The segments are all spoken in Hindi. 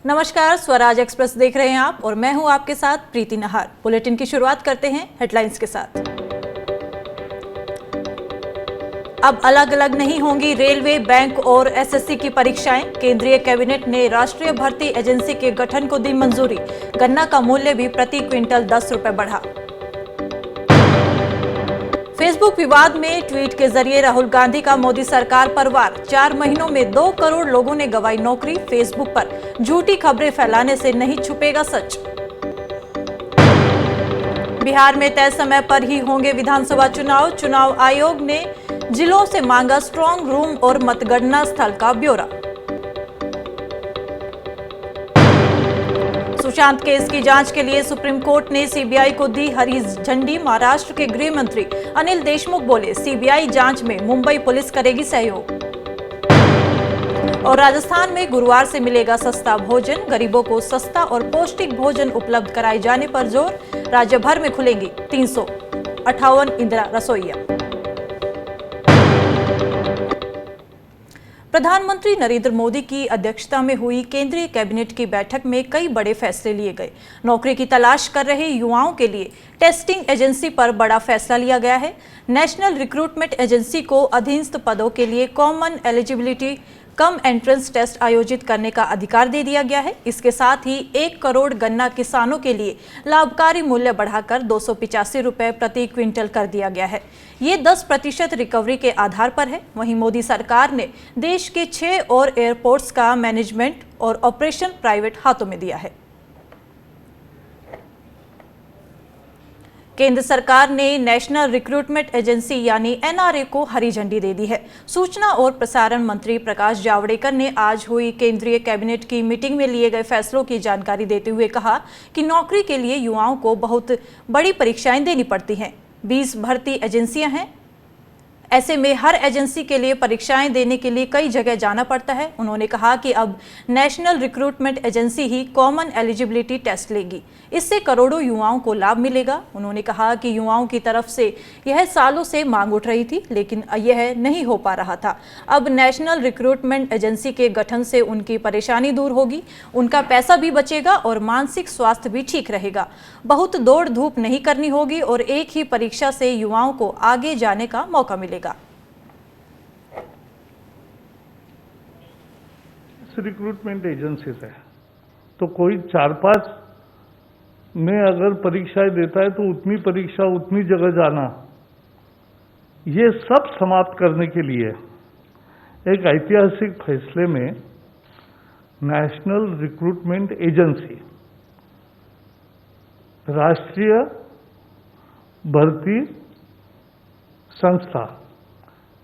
नमस्कार, स्वराज एक्सप्रेस देख रहे हैं आप और मैं हूं आपके साथ प्रीति नहार। बुलेटिन की शुरुआत करते हैं हेडलाइंस के साथ। अब अलग अलग नहीं होंगी रेलवे, बैंक और एसएससी की परीक्षाएं। केंद्रीय कैबिनेट ने राष्ट्रीय भर्ती एजेंसी के गठन को दी मंजूरी। गन्ना का मूल्य भी प्रति क्विंटल 10 रुपए बढ़ा। फेसबुक विवाद में ट्वीट के जरिए राहुल गांधी का मोदी सरकार पर वार। 4 महीनों में 2 करोड़ लोगों ने गंवाई नौकरी। फेसबुक पर झूठी खबरें फैलाने से नहीं छुपेगा सच। बिहार में तय समय पर ही होंगे विधानसभा चुनाव। चुनाव आयोग ने जिलों से मांगा स्ट्रांग रूम और मतगणना स्थल का ब्यौरा। सुशांत केस की जांच के लिए सुप्रीम कोर्ट ने सीबीआई को दी हरी झंडी। महाराष्ट्र के गृह मंत्री अनिल देशमुख बोले, सीबीआई जांच में मुंबई पुलिस करेगी सहयोग। और राजस्थान में गुरुवार से मिलेगा सस्ता भोजन। गरीबों को सस्ता और पौष्टिक भोजन उपलब्ध कराए जाने पर जोर। राज्य भर में खुलेंगी 358 इंदिरा रसोइयां। प्रधानमंत्री नरेंद्र मोदी की अध्यक्षता में हुई केंद्रीय कैबिनेट की बैठक में कई बड़े फैसले लिए गए। नौकरी की तलाश कर रहे युवाओं के लिए टेस्टिंग एजेंसी पर बड़ा फैसला लिया गया है। नेशनल रिक्रूटमेंट एजेंसी को अधीनस्थ पदों के लिए common eligibility cum entrance test आयोजित करने का अधिकार दे दिया गया है। इसके साथ ही 1 करोड़ गन्ना किसानों के लिए लाभकारी मूल्य बढ़ाकर 285 रुपए प्रति क्विंटल कर दिया गया है। ये 10% रिकवरी के आधार पर है। वहीं मोदी सरकार ने देश के 6 और एयरपोर्ट्स का मैनेजमेंट और ऑपरेशन प्राइवेट हाथों में दिया है। केंद्र सरकार ने नेशनल रिक्रूटमेंट एजेंसी यानी एनआरए को हरी झंडी दे दी है। सूचना और प्रसारण मंत्री प्रकाश जावड़ेकर ने आज हुई केंद्रीय कैबिनेट की मीटिंग में लिए गए फैसलों की जानकारी देते हुए कहा कि नौकरी के लिए युवाओं को बहुत बड़ी परीक्षाएं देनी पड़ती हैं। 20 भर्ती एजेंसियां हैं। ऐसे में हर एजेंसी के लिए परीक्षाएं देने के लिए कई जगह जाना पड़ता है। उन्होंने कहा कि अब नेशनल रिक्रूटमेंट एजेंसी ही कॉमन एलिजिबिलिटी टेस्ट लेगी। इससे करोड़ों युवाओं को लाभ मिलेगा। उन्होंने कहा कि युवाओं की तरफ से यह सालों से मांग उठ रही थी, लेकिन यह नहीं हो पा रहा था। अब नेशनल रिक्रूटमेंट एजेंसी के गठन से उनकी परेशानी दूर होगी, उनका पैसा भी बचेगा और मानसिक स्वास्थ्य भी ठीक रहेगा। बहुत दौड़ धूप नहीं करनी होगी और एक ही परीक्षा से युवाओं को आगे जाने का मौका मिलेगा। रिक्रूटमेंट एजेंसीज है तो कोई 4-5 में अगर परीक्षाएं देता है तो उतनी परीक्षा उतनी जगह जाना, ये सब समाप्त करने के लिए एक ऐतिहासिक फैसले में नेशनल रिक्रूटमेंट एजेंसी, राष्ट्रीय भर्ती संस्था,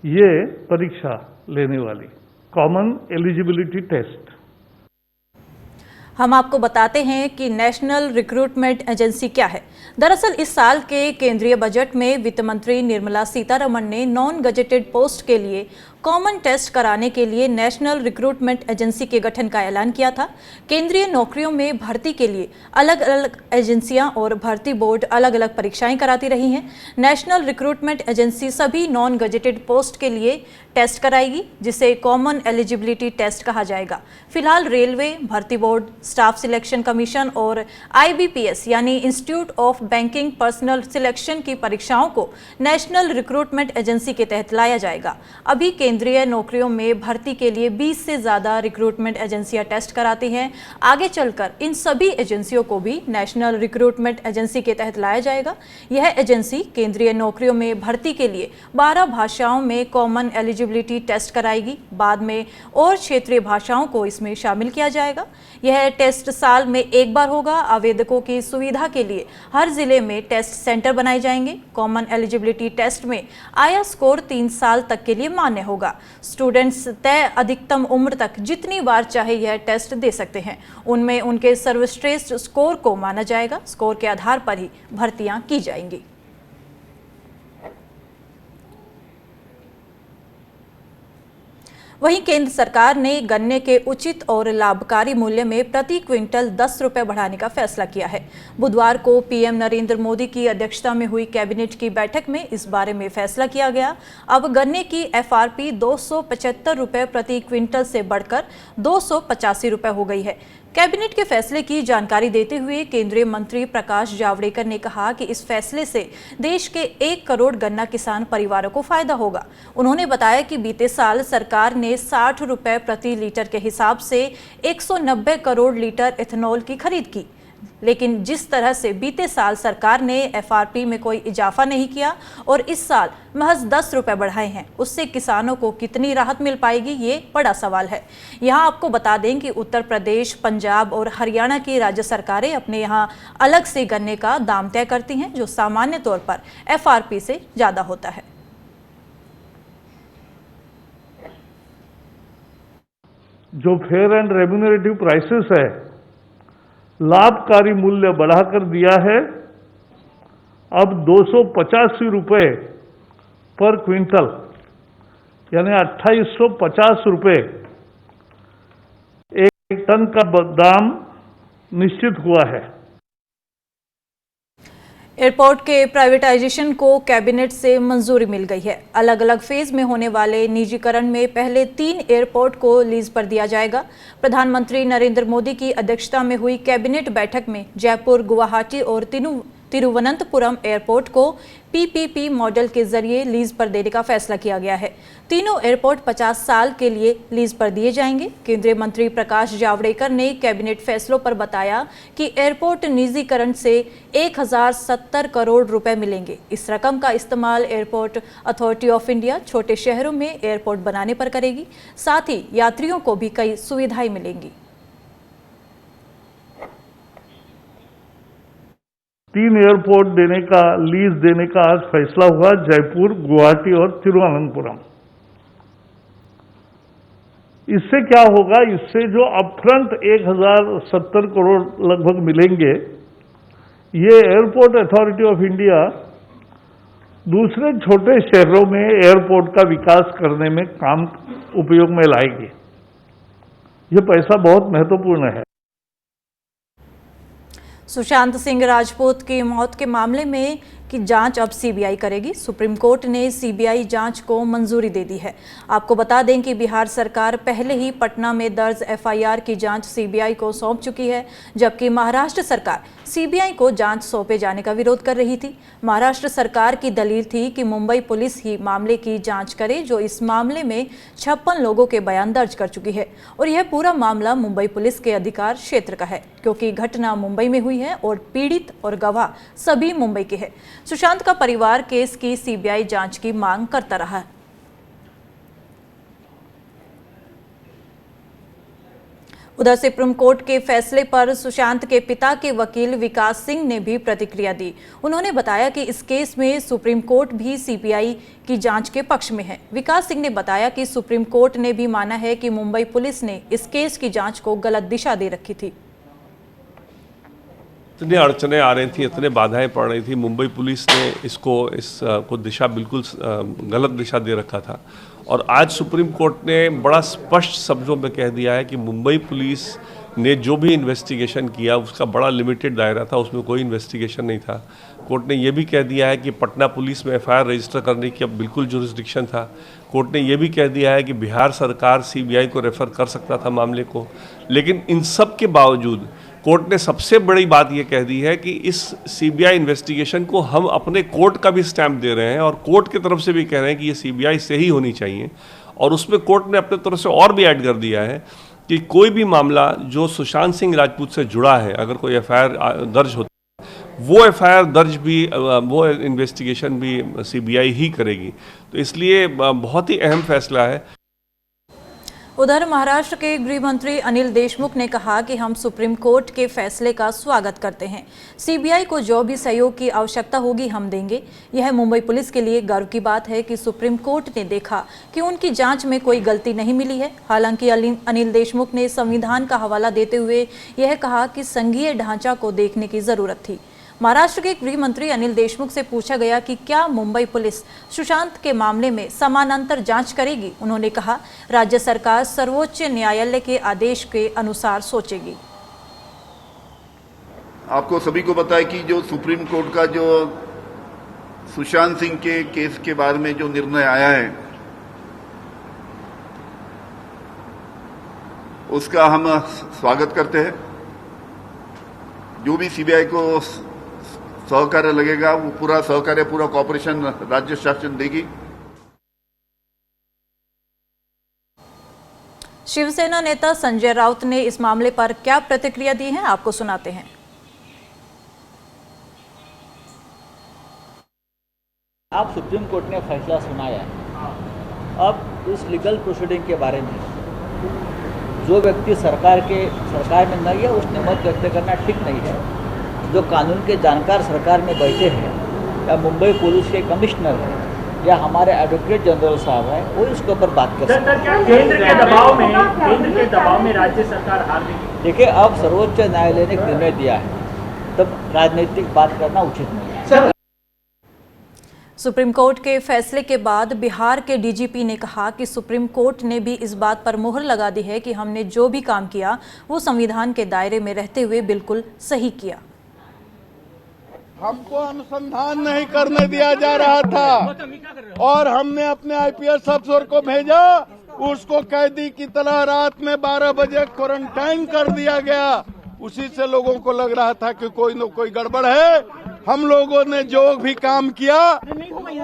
ये परीक्षा लेने वाली कॉमन एलिजिबिलिटी टेस्ट। हम आपको बताते हैं कि नेशनल रिक्रूटमेंट एजेंसी क्या है। दरअसल इस साल के केंद्रीय बजट में वित्त मंत्री निर्मला सीतारमण ने नॉन गजेटेड पोस्ट के लिए कॉमन टेस्ट कराने के लिए नेशनल रिक्रूटमेंट एजेंसी के गठन का ऐलान किया था। केंद्रीय नौकरियों में भर्ती के लिए अलग अलग एजेंसियां और भर्ती बोर्ड अलग अलग परीक्षाएं कराती रही हैं। नेशनल रिक्रूटमेंट एजेंसी सभी नॉन गजेटेड पोस्ट के लिए टेस्ट कराएगी, जिसे कॉमन एलिजिबिलिटी टेस्ट कहा जाएगा। फिलहाल रेलवे भर्ती बोर्ड, स्टाफ सिलेक्शन कमीशन और IBPS यानी institute of banking personal selection की परीक्षाओं को नेशनल रिक्रूटमेंट एजेंसी के तहत लाया जाएगा। अभी केंद्रीय नौकरियों में भर्ती के लिए 20 से ज्यादा रिक्रूटमेंट एजेंसियां टेस्ट कराती हैं। आगे चलकर इन सभी एजेंसियों को भी नेशनल रिक्रूटमेंट एजेंसी के तहत लाया जाएगा। यह एजेंसी केंद्रीय नौकरियों में भर्ती के लिए 12 भाषाओं में कॉमन एलिजिबिलिटी टेस्ट कराएगी। बाद में और क्षेत्रीय भाषाओं को इसमें शामिल किया जाएगा। यह टेस्ट साल में एक बार होगा। आवेदकों की सुविधा के लिए हर जिले में टेस्ट सेंटर बनाए जाएंगे। कॉमन एलिजिबिलिटी टेस्ट में आया स्कोर 3 साल तक के लिए मान्य होगा। स्टूडेंट्स तय अधिकतम उम्र तक जितनी बार चाहे यह टेस्ट दे सकते हैं। उनमें उनके सर्वश्रेष्ठ स्कोर को माना जाएगा। स्कोर के आधार पर ही भर्तियां की जाएंगी। वहीं केंद्र सरकार ने गन्ने के उचित और लाभकारी मूल्य में प्रति क्विंटल 10 रुपए बढ़ाने का फैसला किया है। बुधवार को पीएम नरेंद्र मोदी की अध्यक्षता में हुई कैबिनेट की बैठक में इस बारे में फैसला किया गया। अब गन्ने की FRP 275 रुपए प्रति क्विंटल से बढ़कर 285 रुपए हो गई है। कैबिनेट के फैसले की जानकारी देते हुए केंद्रीय मंत्री प्रकाश जावड़ेकर ने कहा कि इस फैसले से देश के 1 करोड़ गन्ना किसान परिवारों को फायदा होगा। उन्होंने बताया कि बीते साल सरकार ने 60 रुपए प्रति लीटर के हिसाब से 190 करोड़ लीटर इथेनॉल की खरीद की, लेकिन जिस तरह से बीते साल सरकार ने एफआरपी में कोई इजाफा नहीं किया और इस साल महज 10 रुपए बढ़ाए हैं, उससे किसानों को कितनी राहत मिल पाएगी, ये बड़ा सवाल है। यहाँ आपको बता दें कि उत्तर प्रदेश, पंजाब और हरियाणा की राज्य सरकारें अपने यहाँ अलग से गन्ने का दाम तय करती हैं, जो सामान्य तौर पर एफआरपी से ज्यादा होता है। जो फेयर एंड रेम्यूनरेटिव प्राइसेस है, लाभकारी मूल्य बढ़ाकर दिया है। अब 285 रुपए पर क्विंटल यानी 2850 रुपए एक टन का दाम निश्चित हुआ है। एयरपोर्ट के प्राइवेटाइजेशन को कैबिनेट से मंजूरी मिल गई है। अलग अलग फेज में होने वाले निजीकरण में पहले 3 एयरपोर्ट को लीज पर दिया जाएगा। प्रधानमंत्री नरेंद्र मोदी की अध्यक्षता में हुई कैबिनेट बैठक में जयपुर, गुवाहाटी और तिरुवनंतपुरम एयरपोर्ट को पीपीपी मॉडल के जरिए लीज पर देने का फैसला किया गया है। तीनों एयरपोर्ट 50 साल के लिए लीज पर दिए जाएंगे। केंद्रीय मंत्री प्रकाश जावड़ेकर ने कैबिनेट फैसलों पर बताया कि एयरपोर्ट निजीकरण से 1070 करोड़ रुपए मिलेंगे। इस रकम का इस्तेमाल एयरपोर्ट अथॉरिटी ऑफ इंडिया छोटे शहरों में एयरपोर्ट बनाने पर करेगी। साथ ही यात्रियों को भी कई सुविधाएं मिलेंगी। 3 एयरपोर्ट देने का, लीज देने का आज फैसला हुआ, जयपुर, गुवाहाटी और तिरुवनंतपुरम। इससे क्या होगा? इससे जो अपफ्रंट 1070 करोड़ लगभग मिलेंगे, ये एयरपोर्ट अथॉरिटी ऑफ इंडिया दूसरे छोटे शहरों में एयरपोर्ट का विकास करने में काम उपयोग में लाएगी। ये पैसा बहुत महत्वपूर्ण है। सुशांत सिंह राजपूत की मौत के मामले में की जांच अब सीबीआई करेगी। सुप्रीम कोर्ट ने सीबीआई जांच को मंजूरी दे दी है। आपको बता दें कि बिहार सरकार पहले ही पटना में दर्ज एफआईआर की जांच सीबीआई को सौंप चुकी है, जबकि महाराष्ट्र सरकार सीबीआई को जांच सौंपे जाने का विरोध कर रही थी। महाराष्ट्र सरकार की दलील थी कि मुंबई पुलिस ही मामले की जांच करे, जो इस मामले में 56 लोगों के बयान दर्ज कर चुकी है और यह पूरा मामला मुंबई पुलिस के अधिकार क्षेत्र का है, क्योंकि घटना मुंबई में हुई है और पीड़ित और गवाह सभी मुंबई के हैं। सुशांत का परिवार केस की सीबीआई जांच की मांग करता रहा है। उधर सुप्रीम कोर्ट के फैसले पर सुशांत के पिता के वकील विकास सिंह ने भी प्रतिक्रिया दी। उन्होंने बताया कि इस केस में सुप्रीम कोर्ट भी सीबीआई की जांच के पक्ष में है। विकास सिंह ने बताया कि सुप्रीम कोर्ट ने भी माना है कि मुंबई पुलिस ने इस केस की जांच को गलत दिशा दे रखी थी। इतनी अड़चने आ रही थी, इतने बाधाएं पड़ रही थी, मुंबई पुलिस ने इसको दिशा बिल्कुल गलत दिशा दे रखा था। और आज सुप्रीम कोर्ट ने बड़ा स्पष्ट शब्दों में कह दिया है कि मुंबई पुलिस ने जो भी इन्वेस्टिगेशन किया उसका बड़ा लिमिटेड दायरा था, उसमें कोई इन्वेस्टिगेशन नहीं था। कोर्ट ने यह भी कह दिया है कि पटना पुलिस में एफआईआर रजिस्टर करने की अब बिल्कुल जुरिस्डिक्शन था। कोर्ट ने यह भी कह दिया है कि बिहार सरकार सीबीआई को रेफर कर सकता था मामले को। लेकिन इन सब के बावजूद कोर्ट ने सबसे बड़ी बात यह कह दी है कि इस सीबीआई इन्वेस्टिगेशन को हम अपने कोर्ट का भी स्टैंप दे रहे हैं और कोर्ट की तरफ से भी कह रहे हैं कि ये सीबीआई से ही होनी चाहिए। और उसमें कोर्ट ने अपने तरफ से और भी ऐड कर दिया है कि कोई भी मामला जो सुशांत सिंह राजपूत से जुड़ा है, अगर कोई एफआईआर दर्ज होता है, वो एफआईआर दर्ज भी, वो इन्वेस्टिगेशन भी सीबीआई ही करेगी। तो इसलिए बहुत ही अहम फैसला है। उधर महाराष्ट्र के गृह मंत्री अनिल देशमुख ने कहा कि हम सुप्रीम कोर्ट के फैसले का स्वागत करते हैं। सीबीआई को जो भी सहयोग की आवश्यकता होगी हम देंगे। यह मुंबई पुलिस के लिए गर्व की बात है कि सुप्रीम कोर्ट ने देखा कि उनकी जांच में कोई गलती नहीं मिली है। हालांकि अनिल देशमुख ने संविधान का हवाला देते हुए यह कहा कि संघीय ढांचा को देखने की जरूरत थी। महाराष्ट्र के गृह मंत्री अनिल देशमुख से पूछा गया कि क्या मुंबई पुलिस सुशांत के मामले में समानांतर जांच करेगी। उन्होंने कहा, राज्य सरकार सर्वोच्च न्यायालय के आदेश के अनुसार सोचेगी। आपको सभी को पता है कि जो सुप्रीम कोर्ट का जो सुशांत सिंह के केस के बारे में जो निर्णय आया है, उसका हम स्वागत करते हैं। जो भी सीबीआई को सहकार्य लगेगा वो पूरा सहकार्य, पूरा कॉपरेशन राज्य शासन देगी। शिवसेना नेता संजय राउत ने इस मामले पर क्या प्रतिक्रिया दी है, आपको सुनाते हैं। आप सुप्रीम कोर्ट ने फैसला सुनाया है, अब इस लीगल प्रोसीडिंग के बारे में जो व्यक्ति सरकार में नहीं है उसने मत व्यक्त करना ठीक नहीं है। जो कानून के जानकार सरकार में बैठे हैं, या मुंबई पुलिस के कमिश्नर हैं, या हमारे एडवोकेट जनरल साहब हैं, वो इसके ऊपर बात कर सकते हैं। केंद्र के दबाव में राज्य सरकार हार गई। देखिए, अब सर्वोच्च न्यायालय ने एक निर्णय दिया है, तब राजनीतिक बात करना उचित नहीं है। सुप्रीम कोर्ट के फैसले के बाद बिहार के डीजीपी ने कहा कि सुप्रीम कोर्ट ने भी इस बात पर मुहर लगा दी है कि हमने जो भी काम किया वो संविधान के दायरे में रहते हुए बिल्कुल सही किया। हमको अनुसंधान नहीं करने दिया जा रहा था और हमने अपने आईपीएस अफसर को भेजा, उसको कैदी की तरह रात में 12 बजे क्वारंटाइन कर दिया गया। उसी से लोगों को लग रहा था कि कोई न कोई गड़बड़ है। हम लोगों ने जो भी काम किया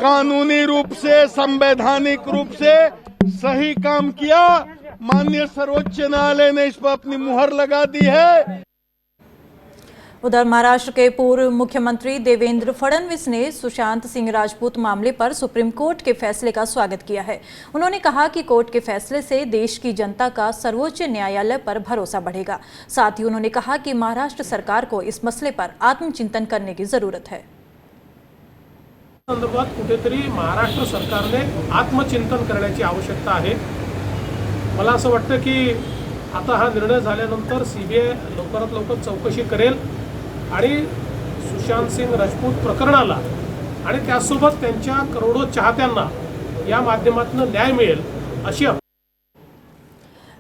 कानूनी रूप से, संवैधानिक रूप से सही काम किया। माननीय सर्वोच्च न्यायालय ने इस पर अपनी मुहर लगा दी है। उधर महाराष्ट्र के पूर्व मुख्यमंत्री देवेंद्र फडणवीस ने सुशांत सिंह राजपूत मामले पर सुप्रीम कोर्ट के फैसले का स्वागत किया है। उन्होंने कहा कि कोर्ट के फैसले से देश की जनता का सर्वोच्च न्यायालय पर भरोसा बढ़ेगा। साथ ही उन्होंने कहा कि महाराष्ट्र सरकार को इस मसले पर आत्मचिंतन करने की जरूरत है। संदर्भात कुठेतरी महाराष्ट्र सरकारने आत्मचिंतन करण्याची आवश्यकता आहे। मला असं वाटतं की आता हा निर्णय झाल्यानंतर सीबीआय लवकरात लवकर चौकशी करेल आणि सुशांत सिंह राजपूत प्रकरणाला आणि त्यासोबत त्यांच्या करोडो चाहत्यांना या माध्यमातून न्याय मिळेल अशी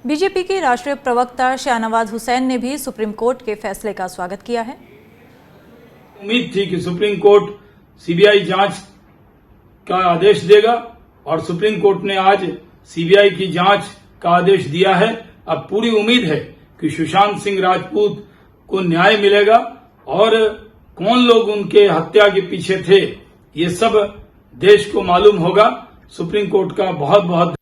बीजेपी की राष्ट्रीय प्रवक्ता शाहनवाज हुसैन ने भी सुप्रीम कोर्ट के फैसले का स्वागत किया है। उम्मीद थी कि सुप्रीम कोर्ट सीबीआई जांच का आदेश देगा और सुप्रीम कोर्ट ने आज सीबीआई की जांच का आदेश दिया है। अब पूरी उम्मीद है कि सुशांत सिंह राजपूत को न्याय मिलेगा और कौन लोग उनके हत्या के पीछे थे ये सब देश को मालूम होगा। सुप्रीम कोर्ट का बहुत बहुत।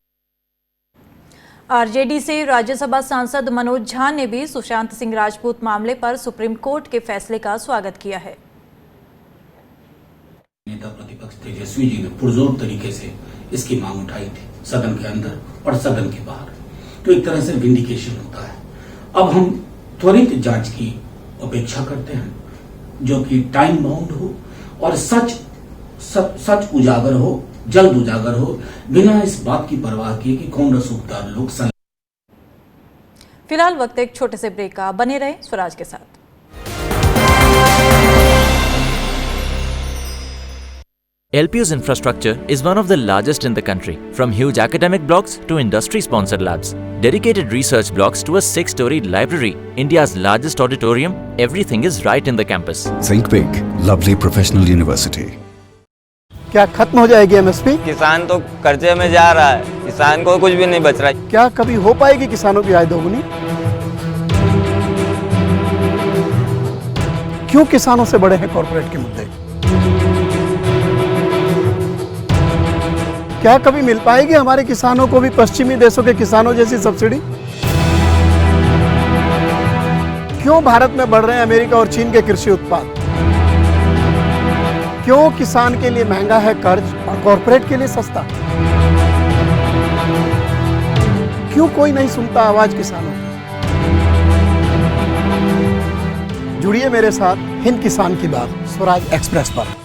आरजेडी से राज्यसभा सांसद मनोज झा ने भी सुशांत सिंह राजपूत मामले पर सुप्रीम कोर्ट के फैसले का स्वागत किया है। नेता प्रतिपक्ष तेजस्वी जी ने पुरजोर तरीके से इसकी मांग उठाई थी, सदन के अंदर और सदन के बाहर। तो एक तरह से विंडिकेशन होता है। अब हम त्वरित जांच की अपेक्षा करते हैं, जो कि टाइम बाउंड हो और सच उजागर हो, जल्द उजागर हो, बिना इस बात की परवाह किए कि कौन रसूखदार लोग। फिलहाल वक्त एक छोटे से ब्रेक का, बने रहे स्वराज के साथ। LPU's infrastructure is one of the largest in the country, from huge academic blocks to industry-sponsored labs, dedicated research blocks to a 6-story library, India's largest auditorium, everything is right in the campus. Think big, lovely professional university. क्या खत्म हो जाएगी MSP? किसान तो कर्जे में जा रहा है, किसान को कुछ भी नहीं बच रहा है। क्या कभी हो पाएगी किसानों की आय दोगुनी? क्यों किसानों से बड़े हैं कॉर्पोरेट के मुद्दे? क्या कभी मिल पाएगी हमारे किसानों को भी पश्चिमी देशों के किसानों जैसी सब्सिडी? क्यों भारत में बढ़ रहे हैं अमेरिका और चीन के कृषि उत्पाद? क्यों किसान के लिए महंगा है कर्ज और कॉर्पोरेट के लिए सस्ता? क्यों कोई नहीं सुनता आवाज किसानों की? जुड़िए मेरे साथ हिंद किसान की बात स्वराज एक्सप्रेस पर।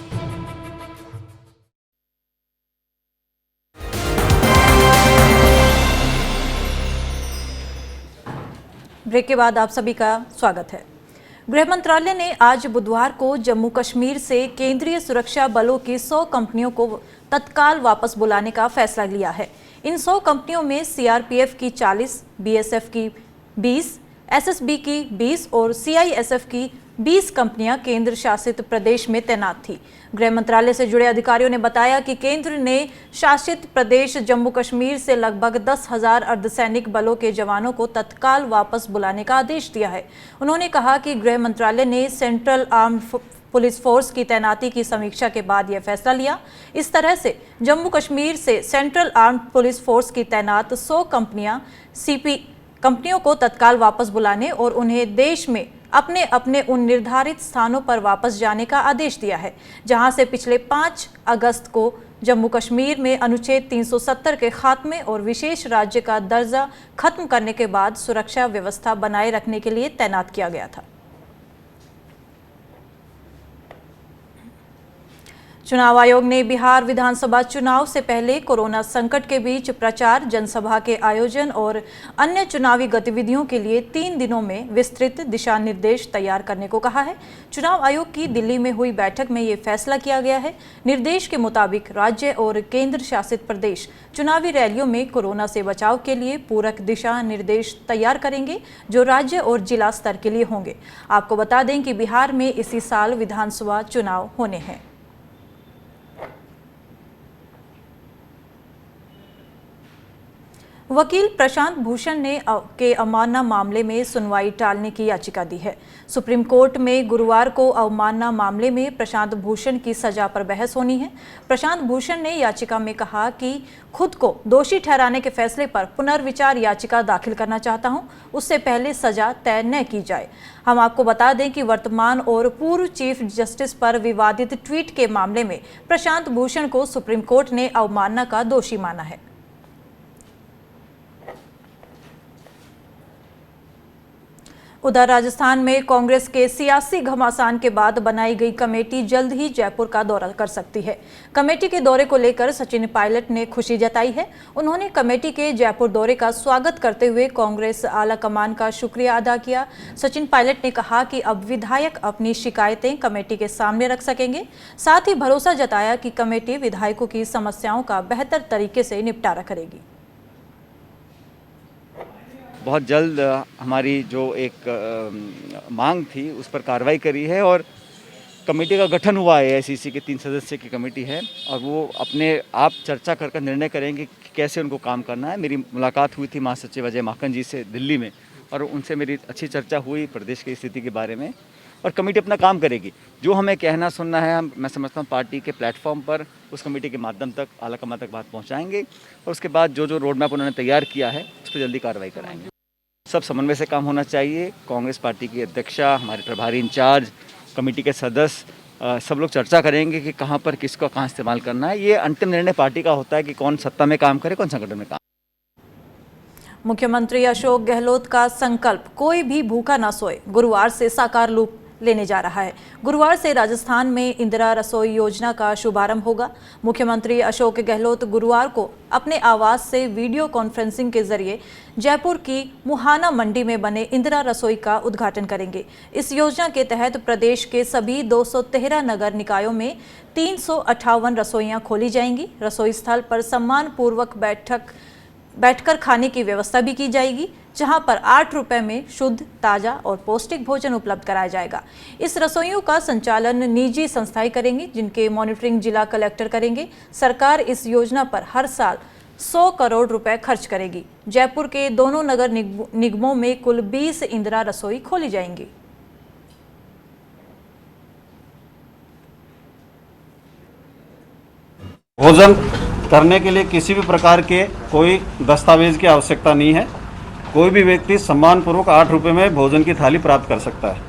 ब्रेक के बाद आप सभी का स्वागत है। गृह मंत्रालय ने आज बुधवार को जम्मू कश्मीर से केंद्रीय सुरक्षा बलों की 100 कंपनियों को तत्काल वापस बुलाने का फैसला लिया है। इन 100 कंपनियों में सीआरपीएफ की 40, बीएसएफ की 20, एसएसबी की 20 और सीआईएसएफ की 20 कंपनियां केंद्र शासित प्रदेश में तैनात थी। गृह मंत्रालय से जुड़े अधिकारियों ने बताया कि केंद्र ने शासित प्रदेश जम्मू कश्मीर से लगभग 10,000 अर्धसैनिक बलों के जवानों को तत्काल वापस बुलाने का आदेश दिया है। उन्होंने कहा कि गृह मंत्रालय ने सेंट्रल आर्म्ड पुलिस फोर्स की तैनाती की समीक्षा के बाद यह फैसला लिया। इस तरह से जम्मू कश्मीर से सेंट्रल आर्म्ड पुलिस फोर्स की तैनात 100 कंपनियों को तत्काल वापस बुलाने और उन्हें देश में अपने अपने उन निर्धारित स्थानों पर वापस जाने का आदेश दिया है, जहां से पिछले 5 अगस्त को जम्मू कश्मीर में अनुच्छेद 370 के खात्मे और विशेष राज्य का दर्जा खत्म करने के बाद सुरक्षा व्यवस्था बनाए रखने के लिए तैनात किया गया था। चुनाव आयोग ने बिहार विधानसभा चुनाव से पहले कोरोना संकट के बीच प्रचार, जनसभा के आयोजन और अन्य चुनावी गतिविधियों के लिए 3 दिनों में विस्तृत दिशा निर्देश तैयार करने को कहा है। चुनाव आयोग की दिल्ली में हुई बैठक में ये फैसला किया गया है। निर्देश के मुताबिक राज्य और केंद्र शासित प्रदेश चुनावी रैलियों में कोरोना से बचाव के लिए पूरक दिशा निर्देश तैयार करेंगे, जो राज्य और जिला स्तर के लिए होंगे। आपको बता दें कि बिहार में इसी साल विधानसभा चुनाव होने हैं। वकील प्रशांत भूषण ने के अवमानना मामले में सुनवाई टालने की याचिका दी है। सुप्रीम कोर्ट में गुरुवार को अवमानना मामले में प्रशांत भूषण की सजा पर बहस होनी है। प्रशांत भूषण ने याचिका में कहा कि खुद को दोषी ठहराने के फैसले पर पुनर्विचार याचिका दाखिल करना चाहता हूं, उससे पहले सजा तय न की जाए। हम आपको बता दें कि वर्तमान और पूर्व चीफ जस्टिस पर विवादित ट्वीट के मामले में प्रशांत भूषण को सुप्रीम कोर्ट ने अवमानना का दोषी माना है। उधर राजस्थान में कांग्रेस के सियासी घमासान के बाद बनाई गई कमेटी जल्द ही जयपुर का दौरा कर सकती है। कमेटी के दौरे को लेकर सचिन पायलट ने खुशी जताई है। उन्होंने कमेटी के जयपुर दौरे का स्वागत करते हुए कांग्रेस आला कमान का शुक्रिया अदा किया। सचिन पायलट ने कहा कि अब विधायक अपनी शिकायतें कमेटी के सामने रख सकेंगे। साथ ही भरोसा जताया कि कमेटी विधायकों की समस्याओं का बेहतर तरीके से निपटारा करेगी। बहुत जल्द हमारी जो एक मांग थी उस पर कार्रवाई करी है और कमेटी का गठन हुआ है। एआईसीसी की 3 सदस्य की कमेटी है और वो अपने आप चर्चा कर निर्णय करेंगे कि कैसे उनको काम करना है। मेरी मुलाकात हुई थी महासचिव अजय माकन जी से दिल्ली में और उनसे मेरी अच्छी चर्चा हुई प्रदेश की स्थिति के बारे में और कमेटी अपना काम करेगी। जो हमें कहना सुनना है मैं समझता हूँ पार्टी के प्लेटफॉर्म पर उस कमेटी के माध्यम तक आला कमान तक बात पहुँचाएंगे और उसके बाद जो रोड मैप उन्होंने तैयार किया है उस पर जल्दी कार्रवाई कराएंगे। सब समन्वय से काम होना चाहिए। कांग्रेस पार्टी की अध्यक्षा, हमारे प्रभारी इंचार्ज, कमेटी के सदस्य सब लोग चर्चा करेंगे कि कहां पर किसको कहां इस्तेमाल करना है। ये अंतिम निर्णय पार्टी का होता है कि कौन सत्ता में काम करे, कौन संगठन में काम। मुख्यमंत्री अशोक गहलोत का संकल्प कोई भी भूखा ना सोए गुरुवार से साकार रूप लेने जा रहा है। गुरुवार से राजस्थान में इंदिरा रसोई योजना का शुभारंभ होगा। मुख्यमंत्री अशोक गहलोत गुरुवार को अपने आवास से वीडियो कॉन्फ्रेंसिंग के जरिए जयपुर की मुहाना मंडी में बने इंदिरा रसोई का उद्घाटन करेंगे। इस योजना के तहत प्रदेश के सभी 213 नगर निकायों में 358 रसोइयां खोली जाएंगी। रसोई स्थल पर सम्मान पूर्वक बैठकर खाने की व्यवस्था भी की जाएगी, जहां पर 8 रुपए में शुद्ध, ताजा और पौष्टिक भोजन उपलब्ध कराया जाएगा। इस रसोइयों का संचालन निजी संस्थाएं करेंगी, जिनके मॉनिटरिंग जिला कलेक्टर करेंगे। सरकार इस योजना पर हर साल 100 करोड़ रुपए खर्च करेगी। जयपुर के दोनों नगर निगमों में कुल 20 इंदिरा रसोई खोली जाएंगी। भोजन करने के लिए किसी भी प्रकार के कोई दस्तावेज की आवश्यकता नहीं है। कोई भी व्यक्ति सम्मानपूर्वक 8 रुपये में भोजन की थाली प्राप्त कर सकता है।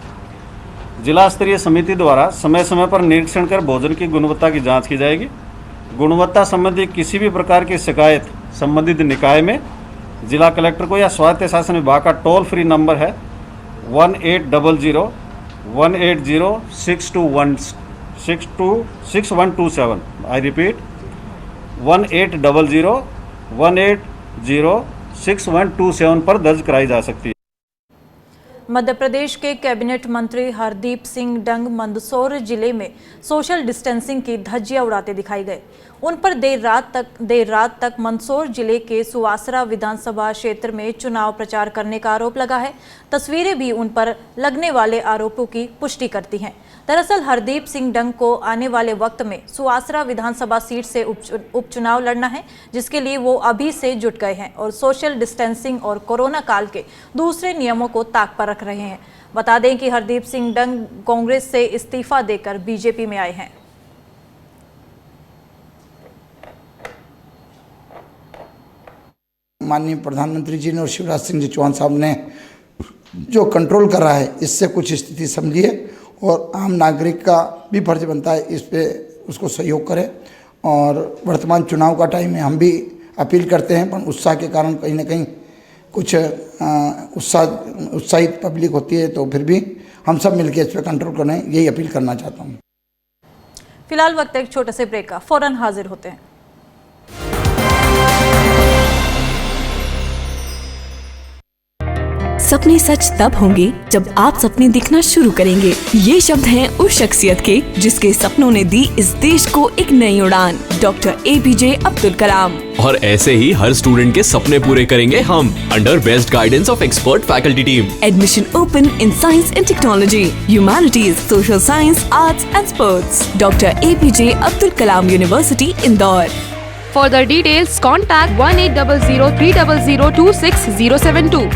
जिला स्तरीय समिति द्वारा समय समय पर निरीक्षण कर भोजन की गुणवत्ता की जांच की जाएगी। गुणवत्ता संबंधी किसी भी प्रकार की शिकायत संबंधित निकाय में जिला कलेक्टर को या स्वायत्त शासन विभाग का टोल फ्री नंबर है 1800-180-6127। आई रिपीट 1800-180-6127 पर दर्ज कराई जा सकती है। मध्य प्रदेश के कैबिनेट मंत्री हरदीप सिंह डंग मंदसौर जिले में सोशल डिस्टेंसिंग की धज्जियां उड़ाते दिखाई गए। उन पर देर रात तक मंदसौर जिले के सुवासरा विधानसभा क्षेत्र में चुनाव प्रचार करने का आरोप लगा है। तस्वीरें भी उन पर लगने वाले आरोपों की पुष्टि करती हैं। दरअसल हरदीप सिंह डंग को आने वाले वक्त में सुवासरा विधानसभा सीट से उपचुनाव लड़ना है, जिसके लिए वो अभी से जुट गए हैं और सोशल डिस्टेंसिंग और कोरोना काल के दूसरे नियमों को ताक पर रख रहे हैं। बता दें कि हरदीप सिंह डंग कांग्रेस से इस्तीफा देकर बीजेपी में आए हैं। माननीय प्रधानमंत्री जी ने और शिवराज सिंह जी चौहान साहब ने जो कंट्रोल करा है, इससे कुछ स्थिति समझिए और आम नागरिक का भी फर्ज बनता है इस पे उसको सहयोग करें। और वर्तमान चुनाव का टाइम है, हम भी अपील करते हैं, पर उत्साह के कारण कहीं ना कहीं कुछ उत्साहित पब्लिक होती है, तो फिर भी हम सब मिलकर इस पर कंट्रोल करें, यही अपील करना चाहता हूँ। फिलहाल वक्त एक छोटे से ब्रेक का, फौरन हाजिर होते हैं। सपने सच तब होंगे जब आप सपने दिखना शुरू करेंगे। ये शब्द हैं उस शख्सियत के जिसके सपनों ने दी इस देश को एक नई उड़ान, डॉक्टर APJ अब्दुल कलाम। और ऐसे ही हर स्टूडेंट के सपने पूरे करेंगे हम, under best guidance of expert faculty team. Admission open in science and technology, humanities, social science, arts and sports. Doctor APJ Abdul Kalam university, Indore. For the details, contact 1800-300-26072।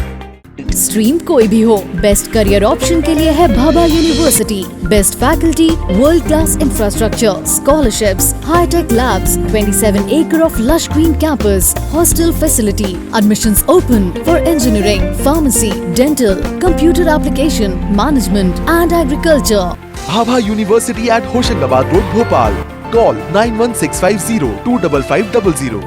Stream कोई भी हो, बेस्ट करियर ऑप्शन के लिए है Bhabha university. Best faculty, world class infrastructure, scholarships, high tech labs, 27 acre of lush green campus, hostel facility. Admissions open for engineering, pharmacy, dental, computer application, management and agriculture. Bhabha university at Hoshangabad road, Bhopal. Call 9165025500।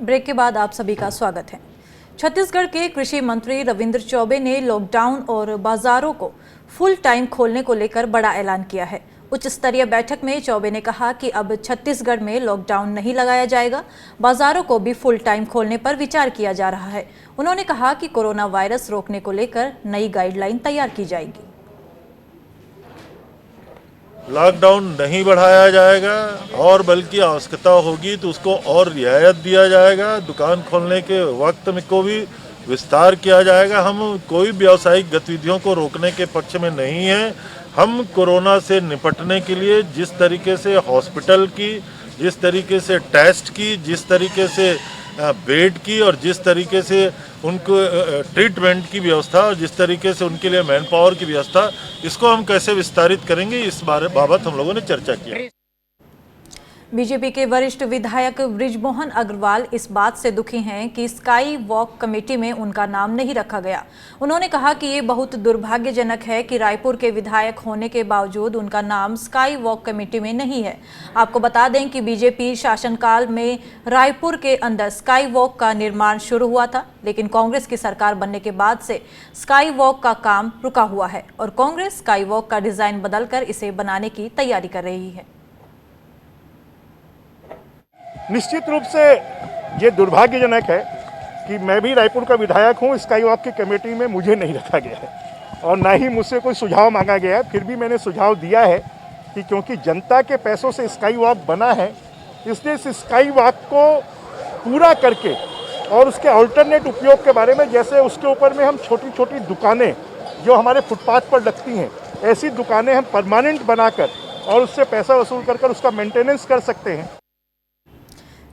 Break के बाद आप सभी का स्वागत है। छत्तीसगढ़ के कृषि मंत्री रविंद्र चौबे ने लॉकडाउन और बाजारों को फुल टाइम खोलने को लेकर बड़ा ऐलान किया है। उच्च स्तरीय बैठक में चौबे ने कहा कि अब छत्तीसगढ़ में लॉकडाउन नहीं लगाया जाएगा, बाजारों को भी फुल टाइम खोलने पर विचार किया जा रहा है। उन्होंने कहा कि कोरोना वायरस रोकने को लेकर नई गाइडलाइन तैयार की जाएगी। लॉकडाउन नहीं बढ़ाया जाएगा और बल्कि आवश्यकता होगी तो उसको और रियायत दिया जाएगा। दुकान खोलने के वक्त में को भी विस्तार किया जाएगा। हम कोई व्यावसायिक गतिविधियों को रोकने के पक्ष में नहीं है। हम कोरोना से निपटने के लिए जिस तरीके से हॉस्पिटल की, जिस तरीके से टेस्ट की, जिस तरीके से बेड की और जिस तरीके से उनको ट्रीटमेंट की व्यवस्था और जिस तरीके से उनके लिए मैन पावर की व्यवस्था, इसको हम कैसे विस्तारित करेंगे, इस बाबत हम लोगों ने चर्चा की। बीजेपी के वरिष्ठ विधायक बृजमोहन अग्रवाल इस बात से दुखी हैं कि स्काई वॉक कमेटी में उनका नाम नहीं रखा गया। उन्होंने कहा कि ये बहुत दुर्भाग्यजनक है कि रायपुर के विधायक होने के बावजूद उनका नाम स्काई वॉक कमेटी में नहीं है। आपको बता दें कि बीजेपी शासनकाल में रायपुर के अंदर स्काई वॉक का निर्माण शुरू हुआ था, लेकिन कांग्रेस की सरकार बनने के बाद से स्काई वॉक का काम रुका हुआ है और कांग्रेस स्काई वॉक का डिजाइन बदलकर इसे बनाने की तैयारी कर रही है। निश्चित रूप से ये दुर्भाग्यजनक है कि मैं भी रायपुर का विधायक हूँ, स्काई वॉक की कमेटी में मुझे नहीं रखा गया है और ना ही मुझसे कोई सुझाव मांगा गया है। फिर भी मैंने सुझाव दिया है कि क्योंकि जनता के पैसों से स्काई वॉक बना है, इसलिए इस स्काई वॉक को पूरा करके और उसके अल्टरनेट उपयोग के बारे में, जैसे उसके ऊपर में हम छोटी छोटी दुकानें जो हमारे फुटपाथ पर लगती हैं, ऐसी दुकानें हम परमानेंट बनाकर और उससे पैसा वसूल कर उसका मेंटेनेंस कर सकते हैं।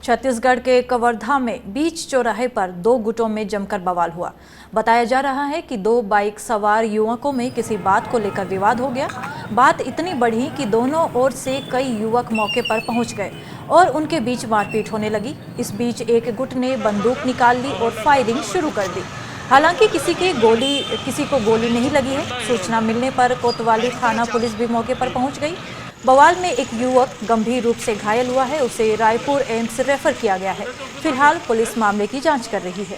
छत्तीसगढ़ के कवर्धा में बीच चौराहे पर दो गुटों में जमकर बवाल हुआ। बताया जा रहा है कि दो बाइक सवार युवकों में किसी बात को लेकर विवाद हो गया। बात इतनी बढ़ी कि दोनों ओर से कई युवक मौके पर पहुंच गए और उनके बीच मारपीट होने लगी। इस बीच एक गुट ने बंदूक निकाल ली और फायरिंग शुरू कर दी। हालांकि किसी को गोली नहीं लगी है। सूचना मिलने पर कोतवाली थाना पुलिस भी मौके पर पहुंच गई। बवाल में एक युवक गंभीर रूप से घायल हुआ है, उसे रायपुर एम्स रेफर किया गया है। फिलहाल पुलिस मामले की जांच कर रही है।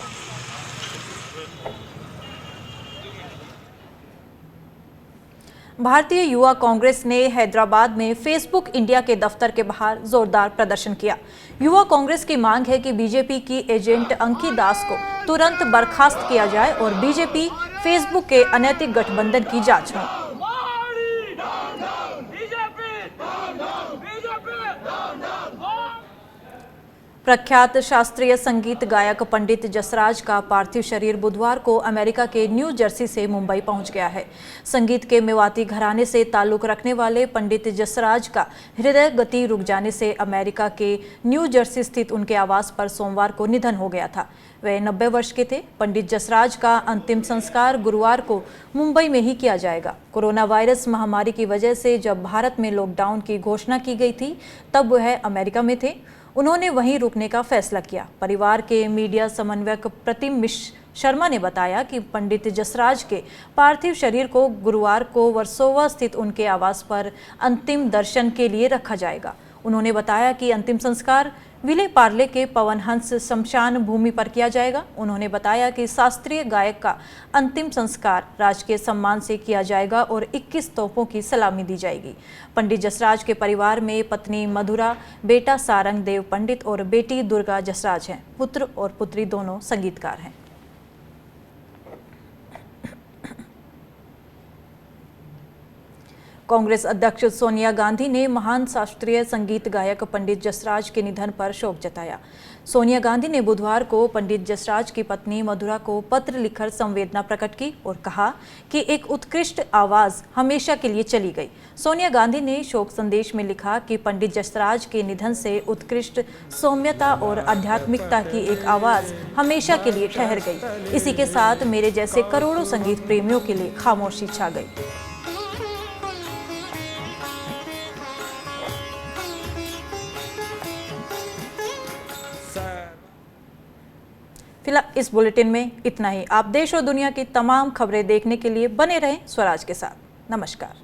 भारतीय युवा कांग्रेस ने हैदराबाद में फेसबुक इंडिया के दफ्तर के बाहर जोरदार प्रदर्शन किया। युवा कांग्रेस की मांग है कि बीजेपी की एजेंट अंकी दास को तुरंत बर्खास्त किया जाए और बीजेपी फेसबुक के अनैतिक गठबंधन की जांच हो। प्रख्यात शास्त्रीय संगीत गायक पंडित जसराज का पार्थिव शरीर बुधवार को अमेरिका के न्यू जर्सी से मुंबई पहुंच गया है। संगीत के मेवाती घराने से ताल्लुक रखने वाले पंडित जसराज का हृदय गति रुक जाने से अमेरिका के न्यू जर्सी स्थित उनके आवास पर सोमवार को निधन हो गया था। वे 90 वर्ष के थे। पंडित जसराज का अंतिम संस्कार गुरुवार को मुंबई में ही किया जाएगा। कोरोना वायरस महामारी की वजह से जब भारत में लॉकडाउन की घोषणा की गई थी तब वह अमेरिका में थे। उन्होंने वहीं रुकने का फैसला किया। परिवार के मीडिया समन्वयक प्रतिम शर्मा ने बताया कि पंडित जसराज के पार्थिव शरीर को गुरुवार को वर्सोवा स्थित उनके आवास पर अंतिम दर्शन के लिए रखा जाएगा। उन्होंने बताया कि अंतिम संस्कार विले पार्ले के पवन हंस शमशान भूमि पर किया जाएगा। उन्होंने बताया कि शास्त्रीय गायक का अंतिम संस्कार राजकीय सम्मान से किया जाएगा और 21 तोपों की सलामी दी जाएगी। पंडित जसराज के परिवार में पत्नी मधुरा, बेटा सारंग देव पंडित और बेटी दुर्गा जसराज हैं। पुत्र और पुत्री दोनों संगीतकार हैं। कांग्रेस अध्यक्ष सोनिया गांधी ने महान शास्त्रीय संगीत गायक पंडित जसराज के निधन पर शोक जताया। सोनिया गांधी ने बुधवार को पंडित जसराज की पत्नी मधुरा को पत्र लिखकर संवेदना प्रकट की और कहा कि एक उत्कृष्ट आवाज हमेशा के लिए चली गई। सोनिया गांधी ने शोक संदेश में लिखा कि पंडित जसराज के निधन से उत्कृष्ट सौम्यता और आध्यात्मिकता की एक आवाज हमेशा के लिए ठहर गई। इसी के साथ मेरे जैसे करोड़ों संगीत प्रेमियों के लिए खामोशी छा गई। फिलहाल इस बुलेटिन में इतना ही। आप देश और दुनिया की तमाम खबरें देखने के लिए बने रहें स्वराज के साथ। नमस्कार।